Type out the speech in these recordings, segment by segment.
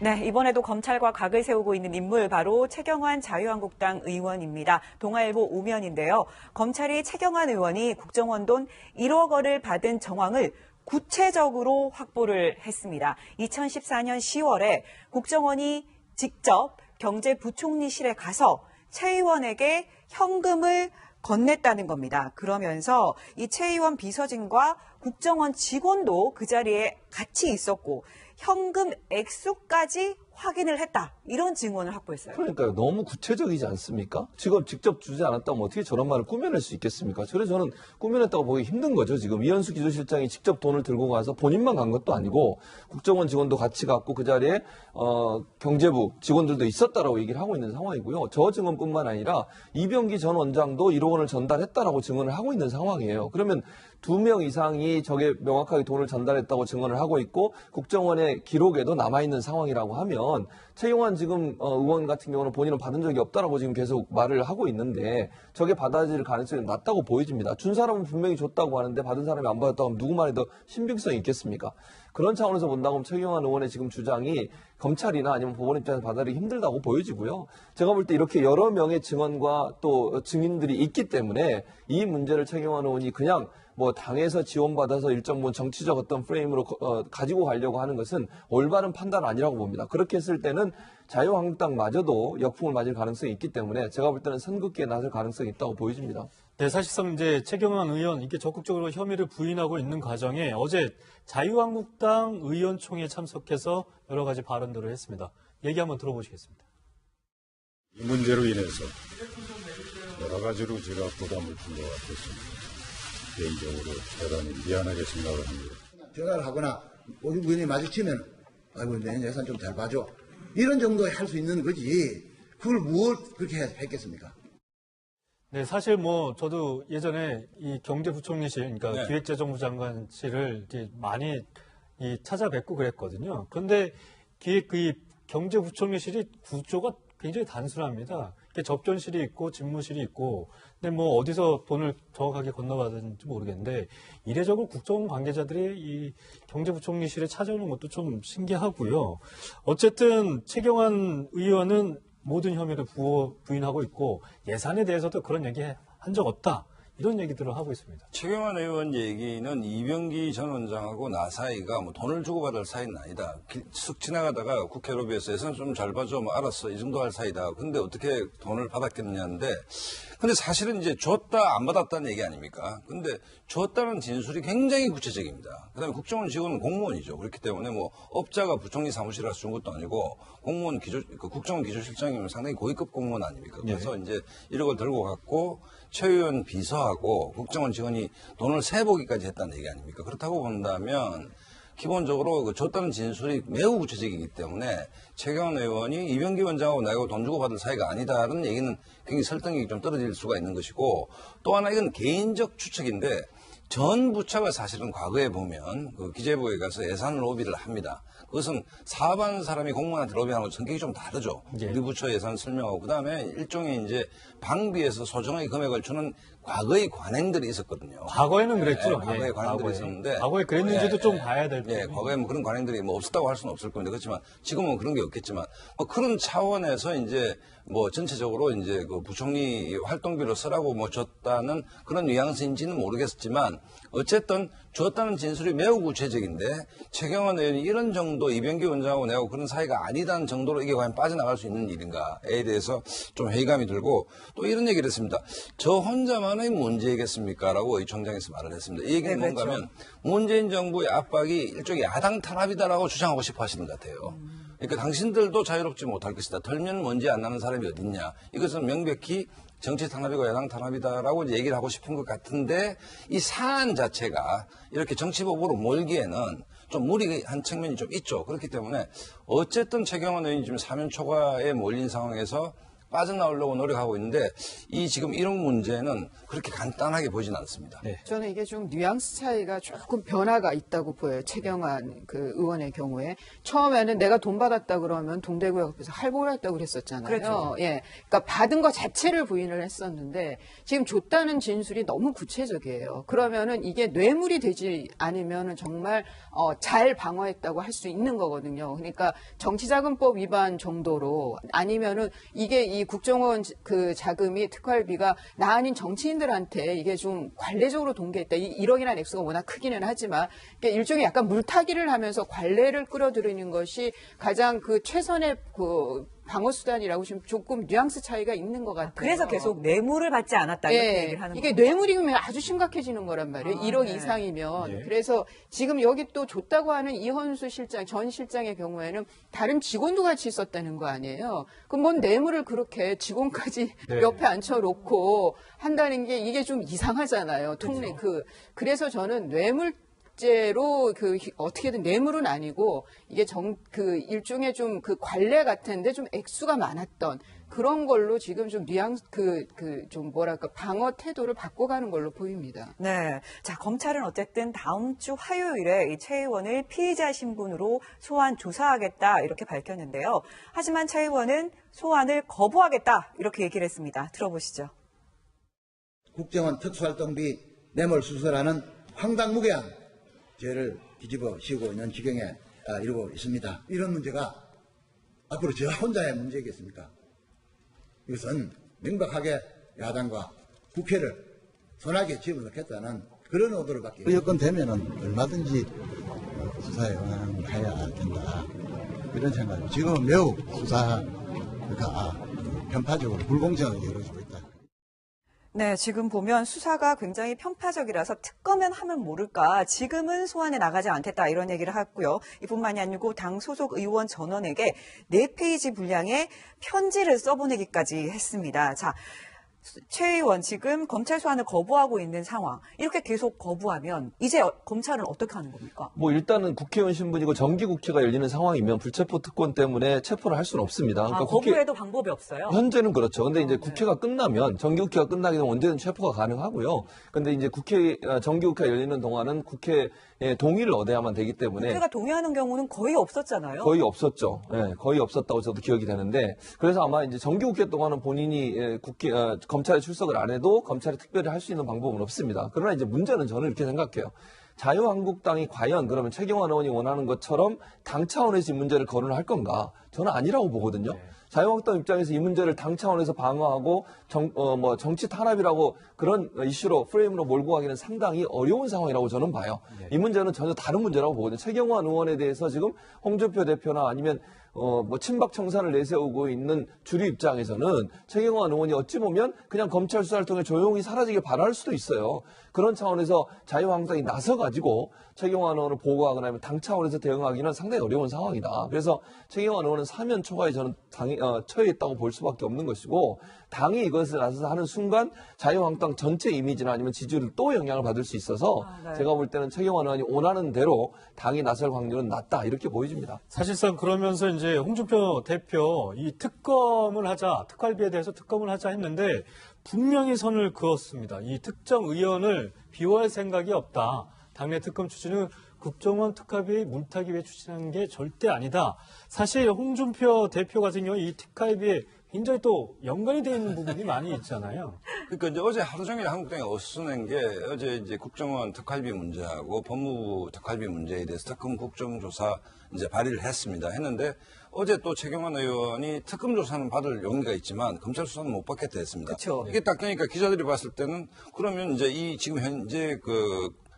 네, 이번에도 검찰과 각을 세우고 있는 인물 바로 최경환 자유한국당 의원입니다. 동아일보 오면인데요. 검찰이 최경환 의원이 국정원 돈 1억 원을 받은 정황을 구체적으로 확보를 했습니다. 2014년 10월에 국정원이 직접 경제부총리실에 가서 최 의원에게 현금을 건넸다는 겁니다. 그러면서 이 최 의원 비서진과 국정원 직원도 그 자리에 같이 있었고 현금 액수까지 확인을 했다. 이런 증언을 확보했어요. 그러니까요. 너무 구체적이지 않습니까? 지금 직접 주지 않았다면 어떻게 저런 말을 꾸며낼 수 있겠습니까? 그래서 저는 꾸며냈다고 보기 힘든 거죠. 지금 이현수 기조실장이 직접 돈을 들고 가서 본인만 간 것도 아니고 국정원 직원도 같이 갔고 그 자리에 경제부 직원들도 있었다라고 얘기를 하고 있는 상황이고요. 저 증언뿐만 아니라 이병기 전 원장도 1억 원을 전달했다라고 증언을 하고 있는 상황이에요. 그러면 2명 이상이 저게 명확하게 돈을 전달했다고 증언을 하고 있고 국정원의 기록에도 남아있는 상황이라고 하면 최경환 지금 의원 같은 경우는 본인은 받은 적이 없다라고 지금 계속 말을 하고 있는데 저게 받아질 가능성이 낮다고 보여집니다. 준 사람은 분명히 줬다고 하는데 받은 사람이 안 받았다고 하면 누구 말이 더 신빙성이 있겠습니까? 그런 차원에서 본다고 하면 최경환 의원의 지금 주장이 검찰이나 아니면 법원 입장에서 받아들이기 힘들다고 보여지고요. 제가 볼 때 이렇게 여러 명의 증언과 또 증인들이 있기 때문에 이 문제를 최경환 의원이 그냥 뭐 당에서 지원받아서 일정 부분 정치적 어떤 프레임으로 가지고 가려고 하는 것은 올바른 판단 아니라고 봅니다. 그렇게 했을 때는 자유한국당마저도 역풍을 맞을 가능성이 있기 때문에 제가 볼 때는 선긋기에 나설 가능성이 있다고 보여집니다. 네, 사실상 이제 최경환 의원 이게 적극적으로 혐의를 부인하고 있는 과정에 어제 자유한국당 의원총회에 참석해서 여러 가지 발언들을 했습니다. 얘기 한번 들어보시겠습니다. 이 문제로 인해서 여러 가지로 제가 부담을 준 것 같았습니다. 개인적으로 대단히 미안하게 생각을 합니다. 전화를 하거나 의원이 마주치면 아이고 내 예산 좀 잘 봐줘. 이런 정도에 할 수 있는 거지. 그걸 뭘 그렇게 했겠습니까? 네, 사실 뭐 저도 예전에 이 경제부총리실, 그러니까 네. 기획재정부 장관실을 이제 많이 찾아뵙고 그랬거든요. 그런데 경제부총리실이 구조가 굉장히 단순합니다. 접견실이 있고 집무실이 있고, 근데 뭐 어디서 돈을 정확하게 건너받았는지 모르겠는데 이례적으로 국정원 관계자들이 이 경제부총리실에 찾아오는 것도 좀 신기하고요. 어쨌든 최경환 의원은 모든 혐의를 부인하고 있고 예산에 대해서도 그런 얘기 한 적 없다. 이런 얘기들을 하고 있습니다. 최경환 의원 얘기는 이병기 전 원장하고 나 사이가 뭐 돈을 주고받을 사이는 아니다. 쑥 지나가다가 국회 로비에서 예산 좀 잘 봐줘. 뭐 알았어. 이 정도 할 사이다. 근데 어떻게 돈을 받았겠느냐인데 근데 사실은 이제 줬다 안 받았다는 얘기 아닙니까? 근데 줬다는 진술이 굉장히 구체적입니다. 그다음에 국정원 직원은 공무원이죠. 그렇기 때문에 뭐 업자가 부총리 사무실에 가서 준 것도 아니고 공무원 국정원 기조실장이면 상당히 고위급 공무원 아닙니까? 그래서 이제 1억을 들고 갔고 최 의원 비서하고 국정원 직원이 돈을 세보기까지 했다는 얘기 아닙니까? 그렇다고 본다면 기본적으로 그 줬다는 진술이 매우 구체적이기 때문에 최경환 의원이 이병기 원장하고 나하고 돈 주고 받을 사이가 아니다라는 얘기는 굉장히 설득력이 좀 떨어질 수가 있는 것이고 또 하나 이건 개인적 추측인데 전 부처가 사실은 과거에 보면 그 기재부에 가서 예산 로비를 합니다. 그것은 사업하는 사람이 공무원한테 로비하는 건 성격이 좀 다르죠. 우리 부처 예산 설명하고 그다음에 일종의 이제 방비에서 소정의 금액을 주는 과거의 관행들이 있었거든요. 과거에는 그랬죠. 네, 과거에 관행들이 있었는데. 과거에 그랬는지도 좀 봐야 될 텐데. 네, 과거에 뭐 그런 관행들이 뭐 없었다고 할 수는 없을 겁니다. 그렇지만 지금은 그런 게 없겠지만 뭐 그런 차원에서 이제 뭐 전체적으로 이제 그 부총리 활동비로 쓰라고 뭐 줬다는 그런 뉘앙스인지는 모르겠지만 어쨌든 줬다는 진술이 매우 구체적인데 최경환 의원이 이런 정도 이병기 원장하고 내하고 그런 사이가 아니다는 정도로 이게 과연 빠져나갈 수 있는 일인가에 대해서 좀 회의감이 들고 또 이런 얘기를 했습니다. 저 혼자만의 문제겠습니까? 라고 의 총장에서 말을 했습니다. 이 얘기는 뭔가 하면 문재인 정부의 압박이 일종의 야당 탄압이다라고 주장하고 싶어 하시는 것 같아요. 그러니까 당신들도 자유롭지 못할 것이다. 털면 먼지 안 나는 사람이 어딨냐. 이것은 명백히 정치 탄압이고 야당 탄압이다라고 얘기를 하고 싶은 것 같은데 이 사안 자체가 이렇게 정치법으로 몰기에는 좀 무리한 측면이 좀 있죠. 그렇기 때문에 어쨌든 최경환 의원이 지금 사면 초과에 몰린 상황에서 빠져나오려고 노력하고 있는데 이 지금 이런 문제는 그렇게 간단하게 보지는 않습니다. 네. 저는 이게 좀 뉘앙스 차이가 조금 변화가 있다고 보여요. 최경환 그 의원의 경우에. 처음에는 내가 돈 받았다 그러면 동대구역 앞에서 할보를 했다고 그랬었잖아요. 그렇죠. 예. 그러니까 받은 거 자체를 부인을 했었는데 지금 줬다는 진술이 너무 구체적이에요. 그러면은 이게 뇌물이 되지 않으면은 정말 잘 방어했다고 할 수 있는 거거든요. 그러니까 정치자금법 위반 정도로 아니면은 이게 이 국정원 그 자금이 특활비가 나 아닌 정치인들한테 이게 좀 관례적으로 동계했다. 1억이라는 액수가 워낙 크기는 하지만 그러니까 일종의 약간 물타기를 하면서 관례를 끌어들이는 것이 가장 그 최선의 그 방어 수단이라고 지금 조금 뉘앙스 차이가 있는 것 같아요. 그래서 계속 뇌물을 받지 않았다 이렇게 예, 얘기를 하는 이게 거예요. 뇌물이면 아주 심각해지는 거란 말이에요. 1억 네. 이상이면. 예. 그래서 지금 여기 또 줬다고 하는 이현수 실장, 전 실장의 경우에는 다른 직원도 같이 있었다는 거 아니에요. 그럼 뭔 뇌물을 그렇게 직원까지 네. 옆에 앉혀놓고 한다는 게 이게 좀 이상하잖아요. 그래서 저는 뇌물죄로 어떻게든 뇌물은 아니고 이게 일종의 좀 그 관례 같은데 좀 액수가 많았던 그런 걸로 지금 좀 뉘앙스 좀 뭐랄까 방어 태도를 바꿔가는 걸로 보입니다. 네. 자, 검찰은 어쨌든 다음 주 화요일에 이 최 의원을 피의자 신분으로 소환 조사하겠다 이렇게 밝혔는데요. 하지만 최 의원은 소환을 거부하겠다 이렇게 얘기를 했습니다. 들어보시죠. 국정원 특수활동비 뇌물 수수라는 황당무계한 죄를 뒤집어 씌우고 있는 지경에 이르고 있습니다. 이런 문제가 앞으로 저 혼자의 문제겠습니까? 이것은 명백하게 야당과 국회를 손아귀에 집어넣겠다는 그런 의도를 받기 그 여건 되면은 얼마든지 수사에 응해야 된다. 이런 생각이에요. 지금은 매우 수사가 편파적으로 불공정하게 이루어지고 있다. 네, 지금 보면 수사가 굉장히 편파적이라서 특검은 하면 모를까 지금은 소환에 나가지 않겠다 이런 얘기를 했고요. 이뿐만이 아니고 당 소속 의원 전원에게 4페이지 분량의 편지를 써보내기까지 했습니다. 자, 최 의원 지금 검찰 소환을 거부하고 있는 상황. 이렇게 계속 거부하면 이제 검찰은 어떻게 하는 겁니까? 뭐 일단은 국회의원 신분이고 정기국회가 열리는 상황이면 불체포 특권 때문에 체포를 할 수는 없습니다. 그러니까 거부해도 방법이 없어요? 현재는 그렇죠. 근데 이제 네. 국회가 끝나면 정기국회가 끝나게 되면 언제든 체포가 가능하고요. 근데 이제 정기국회가 열리는 동안은 국회의 동의를 얻어야만 되기 때문에 국회가 동의하는 경우는 거의 없었잖아요. 거의 없었죠. 예, 거의 없었다고 저도 기억이 되는데 그래서 아마 이제 정기국회 동안은 본인이 검찰에 출석을 안 해도 검찰이 특별히 할 수 있는 방법은 없습니다. 그러나 이제 문제는 저는 이렇게 생각해요. 자유한국당이 과연 그러면 최경환 의원이 원하는 것처럼 당 차원에서 이 문제를 거론할 건가? 저는 아니라고 보거든요. 자유한국당 입장에서 이 문제를 당 차원에서 방어하고 정치 탄압이라고 그런 이슈로 프레임으로 몰고 가기는 상당히 어려운 상황이라고 저는 봐요. 이 문제는 전혀 다른 문제라고 보거든요. 최경환 의원에 대해서 지금 홍준표 대표나 아니면 친박 청산을 내세우고 있는 주류 입장에서는 최경환 의원이 어찌 보면 그냥 검찰 수사를 통해 조용히 사라지길 바랄 수도 있어요. 그런 차원에서 자유한국당이 나서가지고 최경환 의원을 보호하거나 하면 당 차원에서 대응하기는 상당히 어려운 상황이다. 그래서 최경환 의원은 사면 초과에 저는 처해 있다고 볼 수밖에 없는 것이고 당이 이것을 나서서 하는 순간 자유한국당 전체 이미지나 아니면 지지율을 또 영향을 받을 수 있어서 네. 제가 볼 때는 최경환 의원이 원하는 대로 당이 나설 확률은 낮다 이렇게 보여집니다. 사실상 그러면서 이제 홍준표 대표 이 특검을 하자, 특활비에 대해서 특검을 하자 했는데 분명히 선을 그었습니다. 이 특정 의원을 비호할 생각이 없다. 당내 특검 추진은 국정원 특활비 물타기 위해 추진한 게 절대 아니다. 사실 홍준표 대표 같은 경우 이 특활비에 굉장히 또 연관이 되어 있는 부분이 많이 있잖아요. 그러니까 이제 어제 하루 종일 한국당이 어수선한 게 어제 이제 국정원 특활비 문제하고 법무부 특활비 문제에 대해서 특검 국정조사 이제 발의를 했는데 어제 또 최경환 의원이 특검 조사는 받을 용의가 있지만 검찰 수사는 못 받겠다 했습니다. 그쵸. 이게 딱 그러니까 기자들이 봤을 때는 그러면 이제 이 지금 현재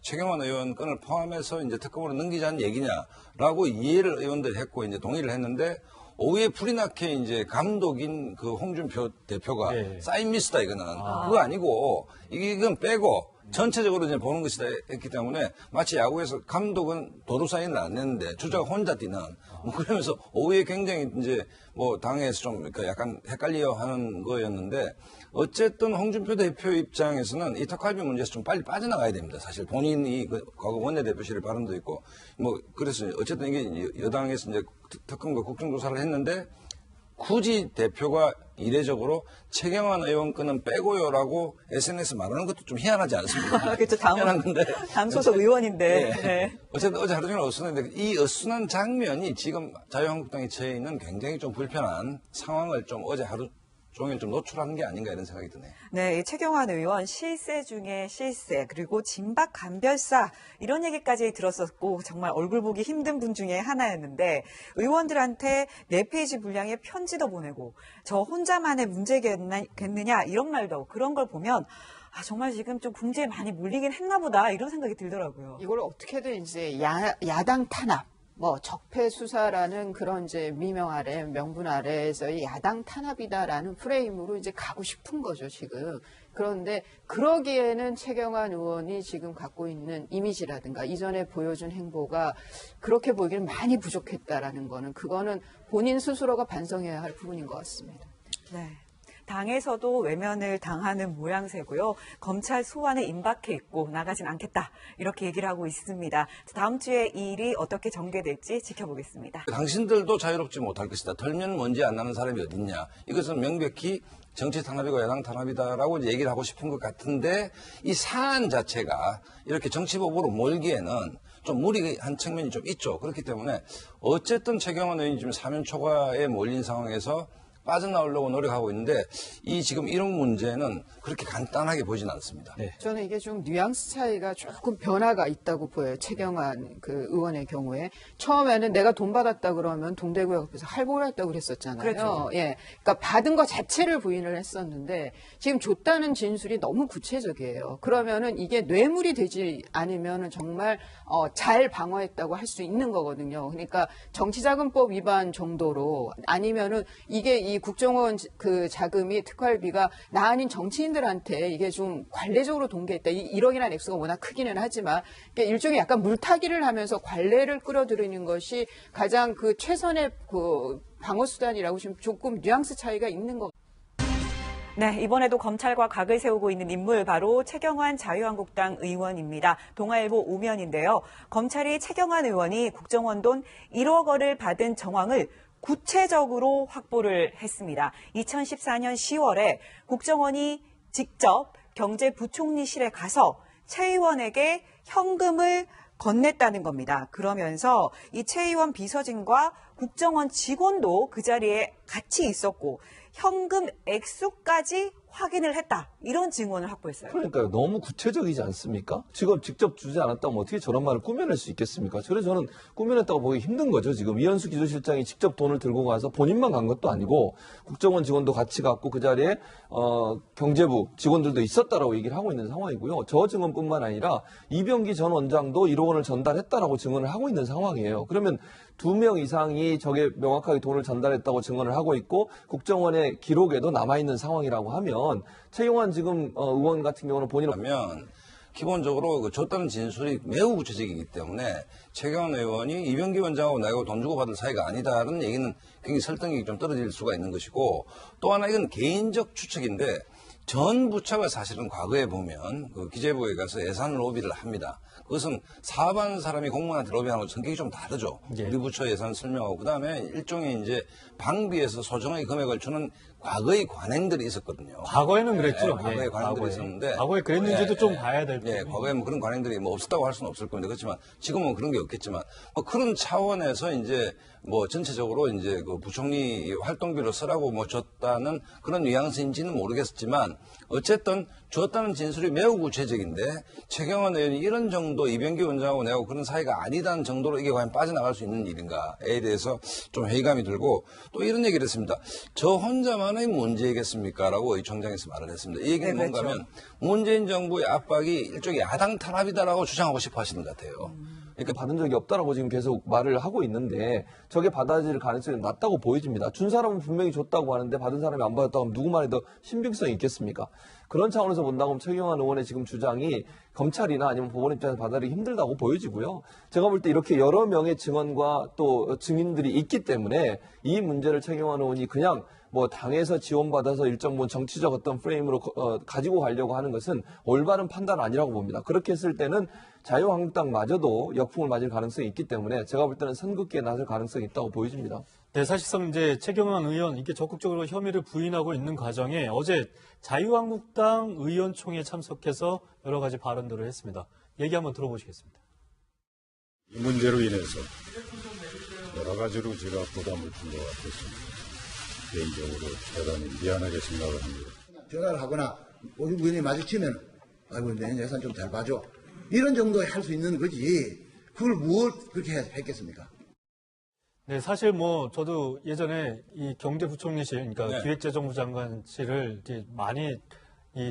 최경환 의원 건을 포함해서 이제 특검으로 넘기자는 얘기냐라고 이해를 의원들이 했고 이제 동의를 했는데 오후에 불이 나게 이제 감독인 홍준표 대표가 네. 사인 미스다 이거는 그거 아니고 이건 빼고 전체적으로 이제 보는 것이다 했기 때문에 마치 야구에서 감독은 도루 사인을 안 냈는데 주자가 혼자 뛰는 그러면서 오후에 굉장히 이제 당에서 좀 약간 헷갈려 하는 거였는데 어쨌든 홍준표 대표 입장에서는 이 특활비 문제에서 좀 빨리 빠져나가야 됩니다. 사실 본인이 과거 원내대표실의 발언도 있고 그래서 어쨌든 이게 여당에서 이제 특검과 국정조사를 했는데 굳이 대표가 이례적으로 최경환 의원 건은 빼고요라고 SNS 말하는 것도 좀 희한하지 않습니까? 그렇죠. 희한한 건데. 당 소속 의원인데. 네. 네. 어쨌든 어제 하루 종일 어수선했는데 이 어수선한 장면이 지금 자유한국당이 처해 있는 굉장히 좀 불편한 상황을 좀 어제 하루 종일 좀 노출하는 게 아닌가 이런 생각이 드네요. 네, 이 최경환 의원 실세 중에 실세, 그리고 진박 간별사 이런 얘기까지 들었었고 정말 얼굴 보기 힘든 분 중에 하나였는데 의원들한테 4페이지 분량의 편지도 보내고 저 혼자만의 문제겠느냐 이런 말도 그런 걸 보면 아, 정말 지금 좀 궁지에 많이 몰리긴 했나 보다 이런 생각이 들더라고요. 이걸 어떻게든 이제 야당 탄압, 뭐 적폐 수사라는 그런 이제 미명 아래, 명분 아래에서의 야당 탄압이다라는 프레임으로 이제 가고 싶은 거죠, 지금. 그런데 그러기에는 최경환 의원이 지금 갖고 있는 이미지라든가 이전에 보여준 행보가 그렇게 보기에는 많이 부족했다라는 거는 그거는 본인 스스로가 반성해야 할 부분인 것 같습니다. 네. 당에서도 외면을 당하는 모양새고요. 검찰 소환에 임박해 있고 나가진 않겠다. 이렇게 얘기를 하고 있습니다. 다음 주에 이 일이 어떻게 전개될지 지켜보겠습니다. 당신들도 자유롭지 못할 것이다. 털면 먼지 안 나는 사람이 어딨냐. 이것은 명백히 정치 탄압이고 야당 탄압이다라고 얘기를 하고 싶은 것 같은데 이 사안 자체가 이렇게 정치법으로 몰기에는 좀 무리한 측면이 좀 있죠. 그렇기 때문에 어쨌든 최경환 의원이 지금 사면 초과에 몰린 상황에서 빠져나오려고 노력하고 있는데 이 지금 이런 문제는 그렇게 간단하게 보이진 않습니다. 네. 저는 이게 좀 뉘앙스 차이가 조금 변화가 있다고 보여요. 최경환 그 의원의 경우에 처음에는 내가 돈 받았다 그러면 동대구역 앞에서 할보를 했다고 그랬었잖아요. 그렇죠. 예, 그러니까 받은 거 자체를 부인을 했었는데 지금 줬다는 진술이 너무 구체적이에요. 그러면은 이게 뇌물이 되지 않으면은 정말 잘 방어했다고 할 수 있는 거거든요. 그러니까 정치자금법 위반 정도로 아니면은 이게 이 국정원 그 자금이 특활비가 나 아닌 정치인들한테 이게 좀 관례적으로 동계했다. 1억이라는 액수가 워낙 크기는 하지만 일종의 약간 물타기를 하면서 관례를 끌어들이는 것이 가장 그 최선의 그 방어 수단이라고 지금 조금 뉘앙스 차이가 있는 것 같아요. 네, 이번에도 검찰과 각을 세우고 있는 인물 바로 최경환 자유한국당 의원입니다. 동아일보 5면인데요. 검찰이 최경환 의원이 국정원 돈 1억 원을 받은 정황을 구체적으로 확보를 했습니다. 2014년 10월에 국정원이 직접 경제부총리실에 가서 최 의원에게 현금을 건넸다는 겁니다. 그러면서 이 최 의원 비서진과 국정원 직원도 그 자리에 같이 있었고 현금 액수까지 확인을 했다. 이런 증언을 확보했어요. 그러니까요. 너무 구체적이지 않습니까? 직접 주지 않았다면 어떻게 저런 말을 꾸며낼 수 있겠습니까? 그래서 저는 꾸며냈다고 보기 힘든 거죠. 지금 이현수 기조실장이 직접 돈을 들고 가서 본인만 간 것도 아니고 국정원 직원도 같이 갔고 그 자리에 경제부 직원들도 있었다라고 얘기를 하고 있는 상황이고요. 저 증언뿐만 아니라 이병기 전 원장도 1억 원을 전달했다라고 증언을 하고 있는 상황이에요. 그러면 2명 이상이 저게 명확하게 돈을 전달했다고 증언을 하고 있고 국정원의 기록에도 남아있는 상황이라고 하면 최경환 지금 의원 같은 경우는 본인은 그러면 기본적으로 그 줬다는 진술이 매우 구체적이기 때문에 최경환 의원이 이병기 원장하고 나하고 돈 주고 받을 사이가 아니다라는 얘기는 굉장히 설득력이 좀 떨어질 수가 있는 것이고 또 하나 이건 개인적 추측인데 전 부처가 사실은 과거에 보면 그 기재부에 가서 예산 로비를 합니다. 그것은 사업하는 사람이 공무원한테 로비하는 건 성격이 좀 다르죠. 예. 우리 부처 예산 설명하고 그다음에 일종의 이제 방비에서 소정의 금액을 주는 과거의 관행들이 있었거든요. 과거에는 그랬죠. 네, 과거에 예, 관행들이 과거에. 있었는데 과거에 그랬는지도 좀 봐야 될 네, 부분이. 과거에 뭐 그런 관행들이 뭐 없었다고 할 수는 없을 겁니다. 그렇지만 지금은 그런 게 없겠지만 뭐 그런 차원에서 이제 뭐 전체적으로 이제 그 부총리 활동비로 쓰라고 뭐 줬다는 그런 뉘앙스인지는 모르겠지만 어쨌든 줬다는 진술이 매우 구체적인데 최경환 의원이 이런 정도 이병기 원장하고 내가 그런 사이가 아니다는 정도로 이게 과연 빠져나갈 수 있는 일인가에 대해서 좀 회의감이 들고 또 이런 얘기를 했습니다. 저 혼자만의 문제겠습니까? 라고 의 총장에서 말을 했습니다. 이 얘기는 네, 뭔가 그렇죠. 하면 문재인 정부의 압박이 일종의 야당 탄압이다라고 주장하고 싶어 하시는 것 같아요. 그러니까 받은 적이 없다라고 지금 계속 말을 하고 있는데 저게 받아질 가능성이 낮다고 보여집니다. 준 사람은 분명히 줬다고 하는데 받은 사람이 안 받았다고 하면 누구 말이 더 신빙성이 있겠습니까? 그런 차원에서 본다고 하면 최경환 의원의 지금 주장이 검찰이나 아니면 법원 입장에서 받아들이기 힘들다고 보여지고요. 제가 볼 때 이렇게 여러 명의 증언과 또 증인들이 있기 때문에 이 문제를 최경환 의원이 그냥 뭐 당에서 지원받아서 일정 부분 정치적 어떤 프레임으로 가지고 가려고 하는 것은 올바른 판단 아니라고 봅니다. 그렇게 했을 때는 자유한국당마저도 역풍을 맞을 가능성이 있기 때문에 제가 볼 때는 선긋기에 나설 가능성이 있다고 보여집니다. 네, 사실상 이제 최경환 의원 이렇게 적극적으로 혐의를 부인하고 있는 과정에 어제 자유한국당 의원총회에 참석해서 여러 가지 발언들을 했습니다. 얘기 한번 들어보시겠습니다. 이 문제로 인해서 여러 가지로 제가 부담을 준 것 같았습니다. 개인적으로 대단히 미안하게 생각을 합니다. 전화를 하거나 오죽 의원이 마주치면 아이고 내 예산 좀 잘 봐줘. 이런 정도에 할 수 있는 거지. 그걸 뭘 그렇게 했겠습니까? 네, 사실 뭐 저도 예전에 이 경제부총리실, 그러니까 네. 기획재정부 장관실을 이제 많이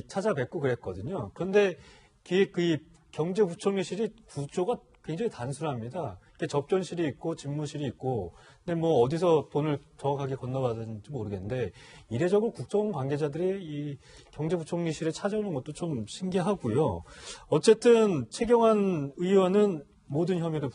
찾아뵙고 그랬거든요. 그런데 이 경제부총리실이 구조가 굉장히 단순합니다. 이렇게 접견실이 있고 집무실이 있고, 근데 뭐 어디서 돈을 정확하게 건너받은지 모르겠는데 이례적으로 국정원 관계자들이 이 경제부총리실에 찾아오는 것도 좀 신기하고요. 어쨌든 최경환 의원은 모든 혐의를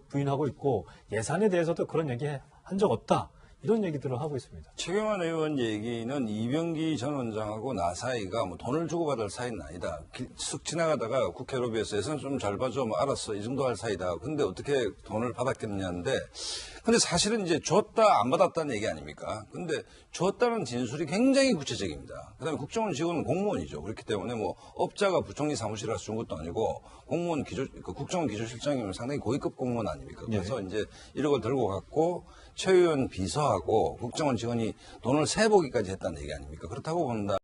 부인하고 있고 예산에 대해서도 그런 얘기 한 적 없다. 이런 얘기들을 하고 있습니다. 최경환 의원 얘기는 이병기 전 원장하고 나 사이가 뭐 돈을 주고받을 사이는 아니다. 쓱 지나가다가 국회 로비에서 예산 좀 잘 봐줘. 뭐 알았어. 이 정도 할 사이다. 근데 어떻게 돈을 받았겠느냐인데 근데 사실은 이제 줬다 안 받았다는 얘기 아닙니까? 근데 줬다는 진술이 굉장히 구체적입니다. 그다음에 국정원 직원은 공무원이죠. 그렇기 때문에 뭐 업자가 부총리 사무실에 가서 준 것도 아니고 공무원 국정원 기조실장이면 상당히 고위급 공무원 아닙니까? 그래서 이제 1억을 들고 갔고 최 의원 비서하고 국정원 직원이 돈을 세보기까지 했다는 얘기 아닙니까? 그렇다고 본다.